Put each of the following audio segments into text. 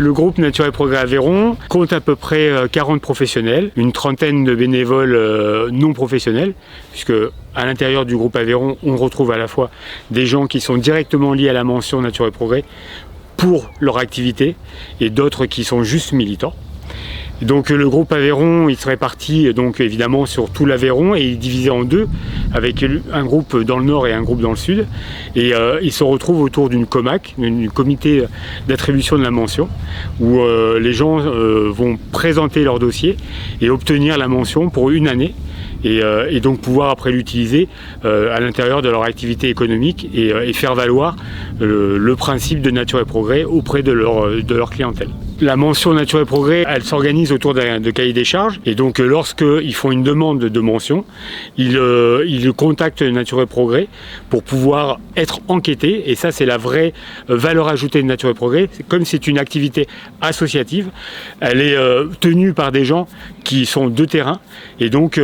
Le groupe Nature et Progrès Aveyron compte à peu près 40 professionnels, une trentaine de bénévoles non professionnels, puisque à l'intérieur du groupe Aveyron, on retrouve à la fois des gens qui sont directement liés à la mention Nature et Progrès pour leur activité et d'autres qui sont juste militants. Donc le groupe Aveyron, il se répartit donc évidemment sur tout l'Aveyron et il est divisé en deux, avec un groupe dans le nord et un groupe dans le sud. Et il se retrouve autour d'une COMAC, un comité d'attribution de la mention, où les gens vont présenter leur dossier et obtenir la mention pour une année. Et donc pouvoir après l'utiliser à l'intérieur de leur activité économique et faire valoir le principe de Nature et Progrès auprès de leur clientèle. La mention Nature et Progrès, elle s'organise autour de cahier des charges et donc lorsqu'ils font une demande de mention, ils contactent Nature et Progrès pour pouvoir être enquêtés et ça c'est la vraie valeur ajoutée de Nature et Progrès. Comme c'est une activité associative, elle est tenue par des gens qui sont de terrain et donc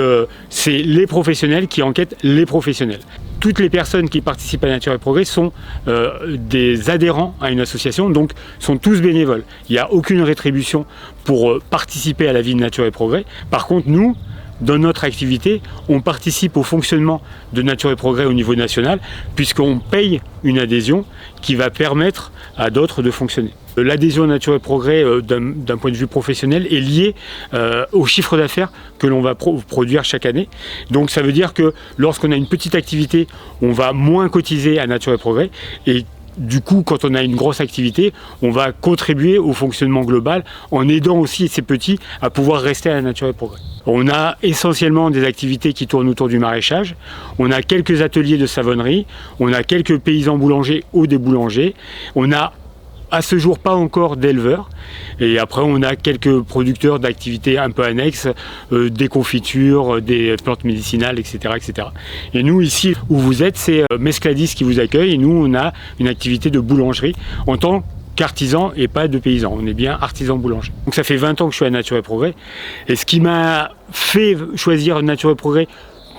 c'est les professionnels qui enquêtent les professionnels. Toutes les personnes qui participent à Nature et Progrès sont des adhérents à une association, donc sont tous bénévoles. Il n'y a aucune rétribution pour participer à la vie de Nature et Progrès. Par contre, nous, dans notre activité, on participe au fonctionnement de Nature et Progrès au niveau national, puisqu'on paye une adhésion qui va permettre à d'autres de fonctionner. L'adhésion Nature et Progrès, d'un point de vue professionnel, est liée au chiffre d'affaires que l'on va produire chaque année. Donc ça veut dire que lorsqu'on a une petite activité, on va moins cotiser à Nature et Progrès. Et du coup, quand on a une grosse activité, on va contribuer au fonctionnement global en aidant aussi ces petits à pouvoir rester à la Nature et Progrès. On a essentiellement des activités qui tournent autour du maraîchage, on a quelques ateliers de savonnerie, on a quelques paysans boulangers ou des boulangers, on a à ce jour pas encore d'éleveurs et après on a quelques producteurs d'activités un peu annexes, des confitures, des plantes médicinales, etc., etc. Et nous ici où vous êtes, c'est Mescladis qui vous accueille et nous on a une activité de boulangerie en tant qu'artisan et pas de paysan, on est bien artisan boulanger. Donc ça fait 20 ans que je suis à Nature et Progrès et ce qui m'a fait choisir Nature et Progrès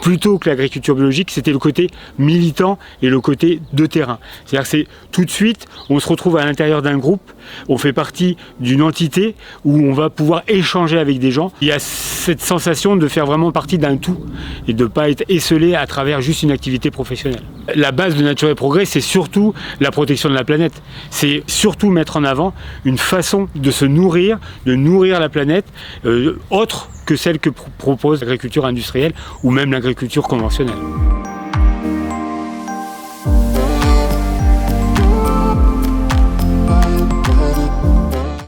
plutôt que l'agriculture biologique, c'était le côté militant et le côté de terrain. C'est-à-dire que c'est tout de suite, on se retrouve à l'intérieur d'un groupe, on fait partie d'une entité où on va pouvoir échanger avec des gens. Il y a cette sensation de faire vraiment partie d'un tout et de ne pas être esselé à travers juste une activité professionnelle. La base de Nature et Progrès, c'est surtout la protection de la planète. C'est surtout mettre en avant une façon de se nourrir, de nourrir la planète, autre que celle que propose l'agriculture industrielle ou même l'agriculture conventionnelle.